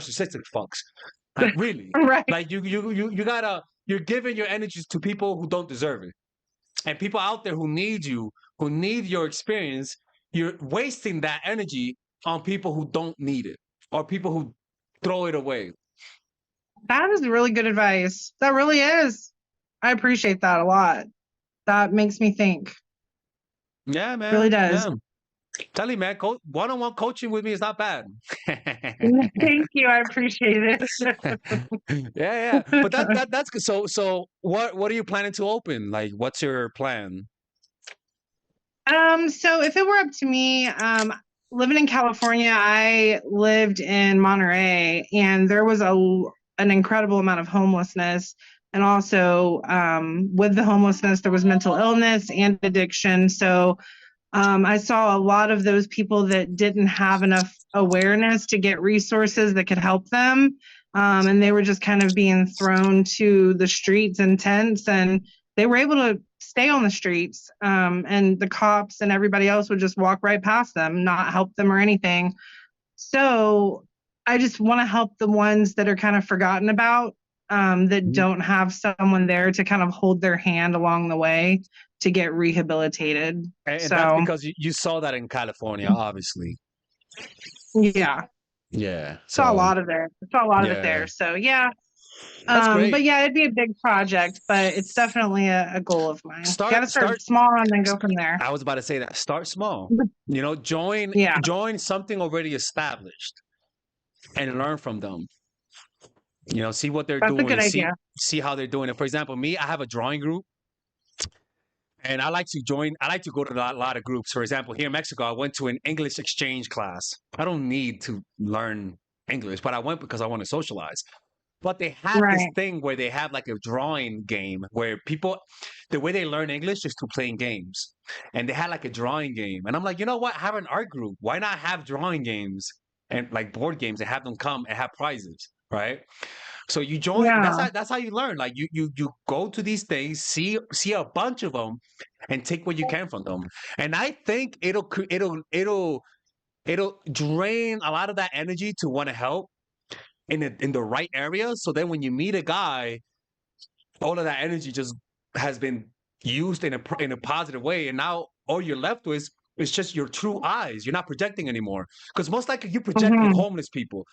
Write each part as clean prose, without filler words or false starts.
narcissistic fucks. Like really, Right. like you're giving your energies to people who don't deserve it, and people out there who need you, who need your experience. You're wasting that energy on people who don't need it or people who throw it away. That is really good advice. That really is. I appreciate that a lot. That makes me think. Yeah, Really man. does. Yeah. Tell you, man, one-on-one coaching with me is not bad. Thank you. I appreciate it. Yeah. But that's good. So what are you planning to open? Like, what's your plan? So if it were up to me, living in California, I lived in Monterey, and there was an incredible amount of homelessness. And also, with the homelessness, there was mental illness and addiction. So I saw a lot of those people that didn't have enough awareness to get resources that could help them. And they were just kind of being thrown to the streets and tents, and they were able to stay on the streets. And the cops and everybody else would just walk right past them, not help them or anything. So I just want to help the ones that are kind of forgotten about, that Mhm. don't have someone there to kind of hold their hand along the way to get rehabilitated. And that's So because you saw that in California, obviously. yeah, Yeah. saw a So lot of there. Saw a lot of it yeah, there. So yeah. that's But great. yeah, it'd be a big project, but it's definitely a goal of mine. Got to start Start. small and then go from there. I was about to say that. Start small. You know, Yeah, join something already established and learn from them. You know, see what they're that's a doing, good idea. see how they're doing it. For example, me, I have a drawing group, and I like to join. I like to go to a lot of groups. For example, here in Mexico, I went to an English exchange class. I don't need to learn English, but I went because I want to socialize. But they have this Right. thing where they have like a drawing game where people, the way they learn English is to playing games. And they had like a drawing game. And I'm like, you know what? Have an art group. Why not have drawing games and like board games and have them come and have prizes, right? So you join. Yeah. That's how you learn. Like you go to these things, see a bunch of them, and take what you can from them. And I think it'll drain a lot of that energy to want to help in the right area. So then when you meet a guy, all of that energy just has been used in a positive way, and now all you're left with is just your true eyes. You're not projecting anymore because most likely you project with Hmm. homeless people.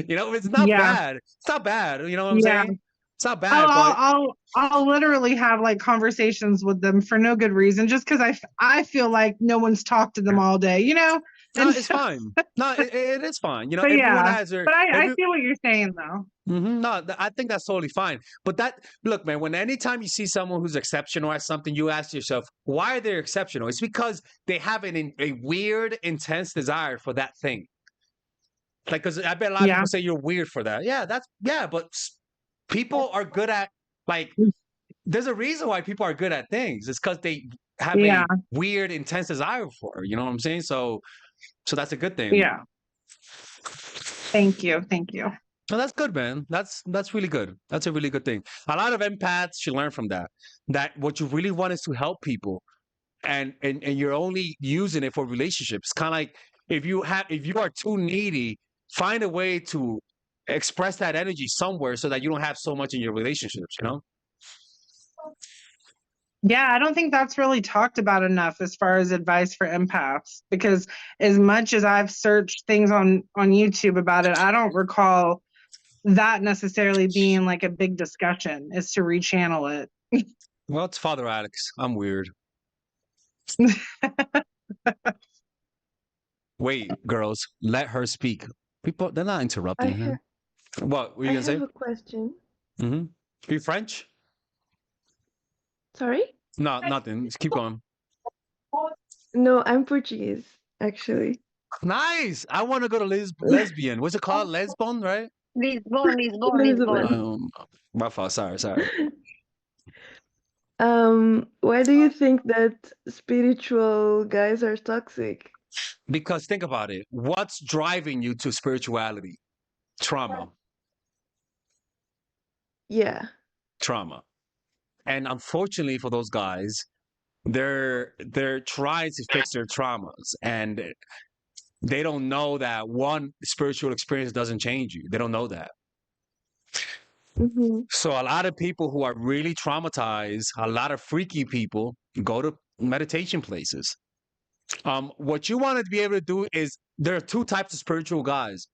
You know, it's not Yeah. bad. It's not bad. You know what I'm Yeah. saying? It's not I'll, bad, I'll, but I'll, I'll literally have like conversations with them for no good reason, just because I feel like no one's talked to them all day, you know? no, And it's so, fine. No, it is fine. You know, but everyone yeah, has their but I every see what you're saying though. No, I think that's totally fine. But look, man, when anytime you see someone who's exceptional at something, you ask yourself, why are they exceptional? It's because they have a weird, intense desire for that thing. Like, because I bet a lot of Yeah. people say you're weird for that. Yeah, but people are good at, like, there's a reason why people are good at things. It's because they have Yeah. a weird, intense desire for it. You know what I'm saying? So that's a good thing. Yeah. Thank you. Thank you. No, that's good, man. That's really good. That's a really good thing. A lot of empaths should learn from that. That what you really want is to help people, and you're only using it for relationships. Kind of like if you are too needy, find a way to express that energy somewhere so that you don't have so much in your relationships. You know? Yeah, I don't think that's really talked about enough as far as advice for empaths, because as much as I've searched things on YouTube about it, I don't recall that necessarily being like a big discussion, is to rechannel it. Well, it's Father Alex. I'm weird. Wait, girls, let her speak. People, they're not I interrupting her. have What were you I gonna say? have a question. Mm-hmm. Are you French? Sorry? No, nothing. Just keep going. No, I'm Portuguese, actually. Nice. I want to go to lesbian. What's it called? Lesbon, right? Lisbon, Lisbon, Lisbon. Lisbon. My fault. Sorry. Why do you think that spiritual guys are toxic? Because think about it. What's driving you to spirituality? Trauma. Yeah. Trauma. And unfortunately for those guys, they're trying to fix their traumas, and they don't know that one spiritual experience doesn't change you. They don't know that. Mm-hmm. So a lot of people who are really traumatized, a lot of freaky people go to meditation places. What you want to be able to do is there are two types of spiritual guys.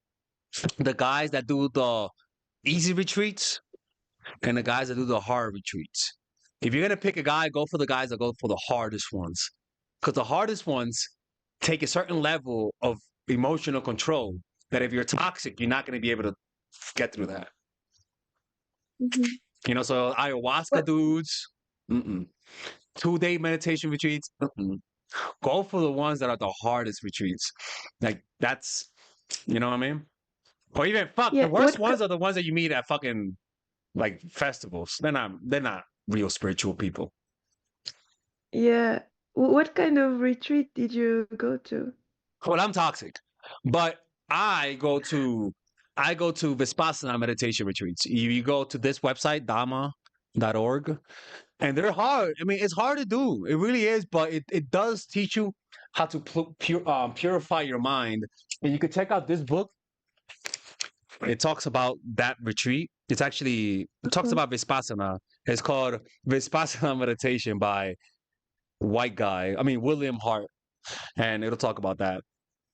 The guys that do the easy retreats and the guys that do the hard retreats. If you're gonna pick a guy, go for the guys that go for the hardest ones. Because the hardest ones take a certain level of emotional control that if you're toxic, you're not gonna be able to get through that. Mm-hmm. You know, so ayahuasca What? dudes, mm-mm. 2-day meditation retreats, mm-mm. Go for the ones that are the hardest retreats. Like that's, you know what I mean? Or even fuck, the Yeah. worst ones are the ones that you meet at fucking like festivals. They're not real spiritual people. Yeah. What kind of retreat did you go to? Well, I'm toxic, but I go to Vipassana meditation retreats. You go to this website, dhamma.org, and they're hard. I mean, it's hard to do. It really is, but it does teach you how to purify your mind. And you can check out this book. It talks about that retreat. It talks Uh-huh. about Vipassana. It's called Vipassana Meditation by white guy. I mean, William Hart. And it'll talk about that.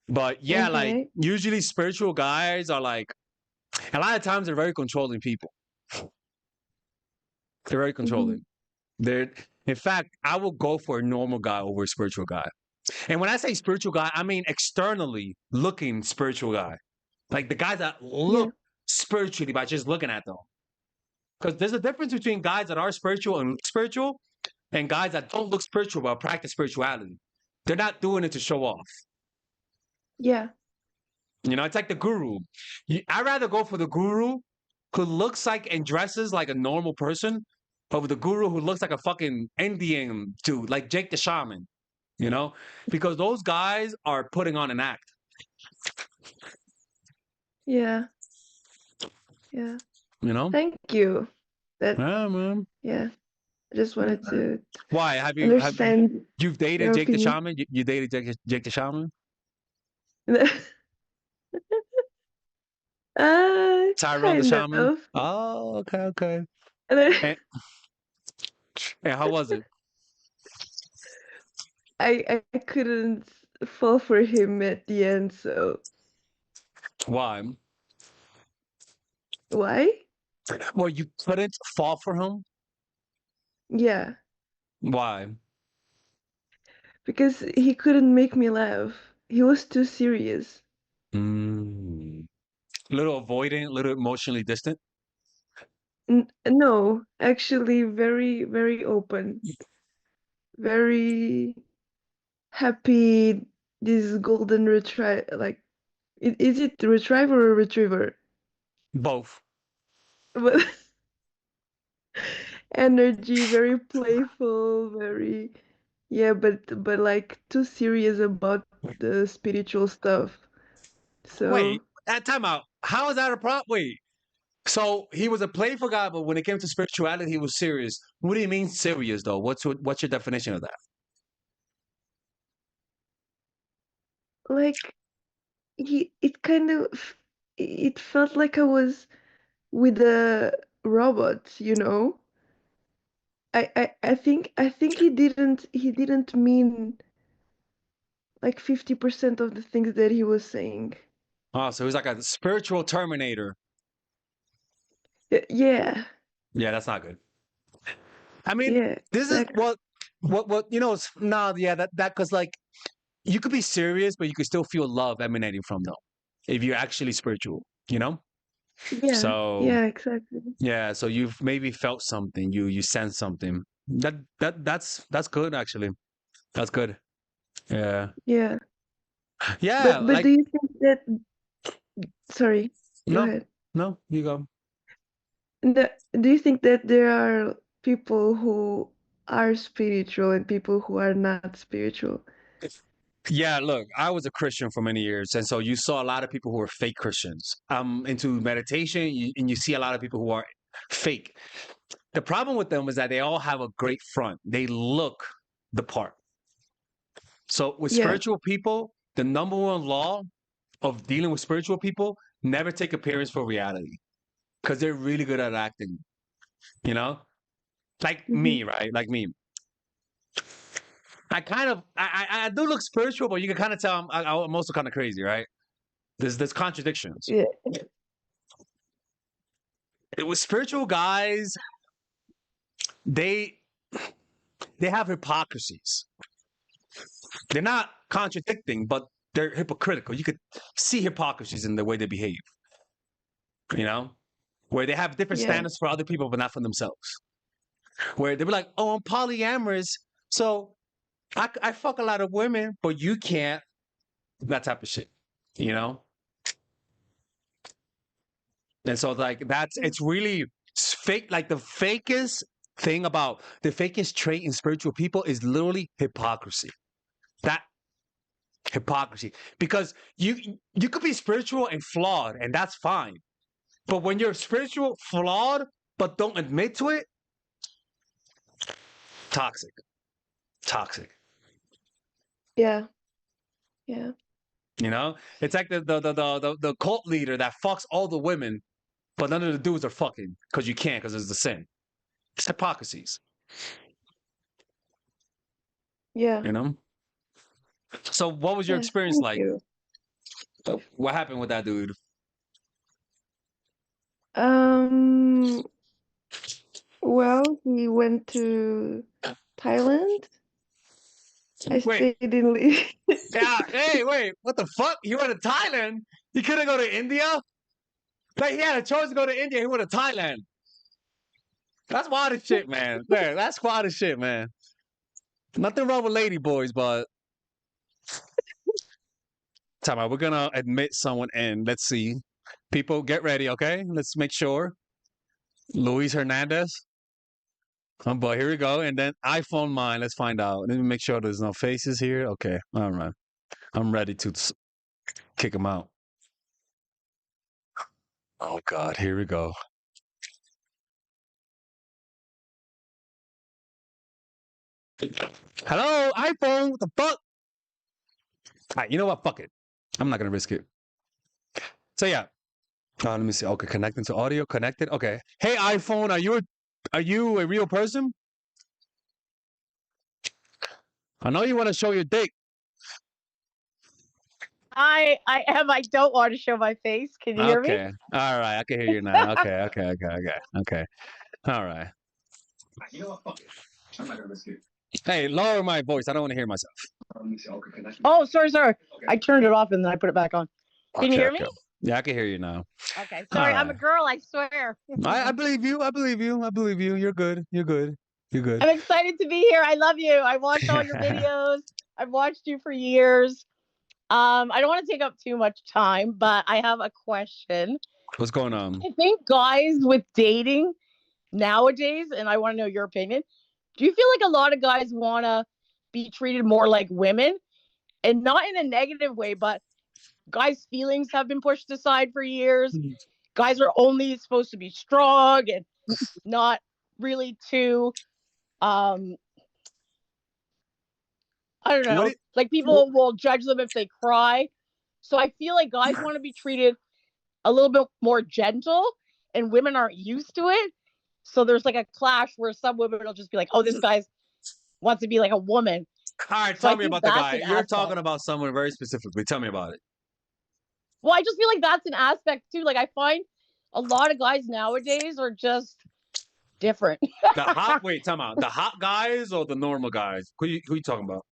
But yeah, like Okay. usually spiritual guys are like, a lot of times they're very controlling people. They're very Mm-hmm. controlling. In fact, I will go for a normal guy over a spiritual guy. And when I say spiritual guy, I mean externally looking spiritual guy. Like the guys that Yeah. look spiritually by just looking at them. Because there's a difference between guys that are spiritual and look spiritual and guys that don't look spiritual but practice spirituality. They're not doing it to show off. Yeah. You know, it's like the guru. I'd rather go for the guru who looks like and dresses like a normal person over the guru who looks like a fucking Indian dude, like Jake the Shaman, you know? Because those guys are putting on an act. Yeah. Yeah. You know? Thank you. That Yeah, man. yeah. I just wanted to Why? understand You've dated your Jake the opinion. Shaman? You dated Jake the Shaman? Tyrone the Kind Shaman? of. Oh, okay. And then And, and how was it? I couldn't fall for him at the end, so Why? why? Well, you couldn't fall for him? Yeah, Why? because he couldn't make me laugh. He was too serious. Mm. Little avoidant, little emotionally distant. No, actually very, very open. Very happy. This golden retriever, like, is it retriever or retriever? Both. But energy, very playful, very yeah, but like too serious about the spiritual stuff. So Wait, at time out. How is that a problem? Wait. So he was a playful guy, but when it came to spirituality, he was serious. What do you mean serious though? What's your definition of that? like it kind of it felt like I was with a robot, you know? I think he didn't mean like 50% of the things that he was saying. Oh, so he's like a spiritual terminator. Yeah, Yeah, that's not good. I mean, yeah, this is exactly. what you know. No, yeah, that because like you could be serious, but you could still feel love emanating from them if you're actually spiritual. You know. Yeah, So yeah, exactly. yeah, so you've maybe felt something. You sense something. That's good actually. That's good. Yeah. Yeah. Yeah. But Like do you think that sorry, go no, ahead. no. You go. Do you think that there are people who are spiritual and people who are not spiritual? Yeah, look, I was a Christian for many years, and so you saw a lot of people who were fake Christians. Into meditation, and you see a lot of people who are fake. The problem with them is that they all have a great front. They look the part. So with Yeah. spiritual people, the number one law of dealing with spiritual people: never take appearance for reality, because they're really good at acting. You know, like Mhm. me, right? Like me. I do look spiritual, but you can kind of tell I'm also kind of crazy, right? There's contradictions. Yeah. It was spiritual guys. They have hypocrisies. They're not contradicting, but they're hypocritical. You could see hypocrisies in the way they behave. You know, where they have different Yeah. standards for other people, but not for themselves. Where they be like, "Oh, I'm polyamorous, so I fuck a lot of women, but you can't." That type of shit. You know. And so like it's really fake. Like the fakest thing about the fakest trait in spiritual people is literally hypocrisy. That hypocrisy. Because you could be spiritual and flawed, and that's fine. But when you're spiritual, flawed, but don't admit to it, toxic. Toxic. Yeah. Yeah. You know? It's like the cult leader that fucks all the women, but none of the dudes are fucking because you can't, because it's the sin. It's hypocrisies. Yeah. You know? So what was your Yeah. experience Thank like? you. What happened with that dude? Well, he went to Thailand. I Wait, stayed in yeah, hey, wait, what the fuck? He went to Thailand? He couldn't go to India? Like, he had a choice to go to India, he went to Thailand. That's wild as shit, man. Man, that's wild as shit, man. Nothing wrong with lady boys, but time out. We're gonna admit someone in. Let's see. People, get ready, okay? Let's make sure. Luis Hernandez. But here we go. And then iPhone mine. Let's find out. Let me make sure there's no faces here. Okay. All right. I'm ready to kick him out. Oh God, here we go. Hello, iPhone. What the fuck? All right, you know what? Fuck it. I'm not gonna risk it. So yeah. Let me see. Okay, connecting to audio. Connected. Okay. Hey, iPhone. Are you a real person? I know you want to show your dick. I am. I don't want to show my face. Can you hear me? Okay. All right. I can hear you now. Okay. All right. You know what? Fuck it. I'm not gonna risk it. Hey, lower my voice. I don't want to hear myself. Oh, sorry. I turned it off and then I put it back on. Can you hear me? Yeah, I can hear you now. Okay. Sorry, I'm a right. girl. I swear. I believe you. I believe you. You're good. I'm excited to be here. I love you. I watch all your videos. I've watched you for years. I don't want to take up too much time, but I have a question. What's going on? I think guys with dating nowadays, and I want to know your opinion. Do you feel like a lot of guys want to be treated more like women, and not in a negative way, but guys' feelings have been pushed aside for years? Guys are only supposed to be strong and not really too I don't know, like people will judge them if they cry. So I feel like guys want to be treated a little bit more gentle, and women aren't used to it. So there's like a clash where some women will just be like, "Oh, this guy wants to be like a woman." All right, So tell me about the guy. You're aspect. talking about someone very specifically. Tell me about it. Well, I just feel like that's an aspect too. Like I find a lot of guys nowadays are just different. Wait, tell me. The hot guys or the normal guys? Who you talking about?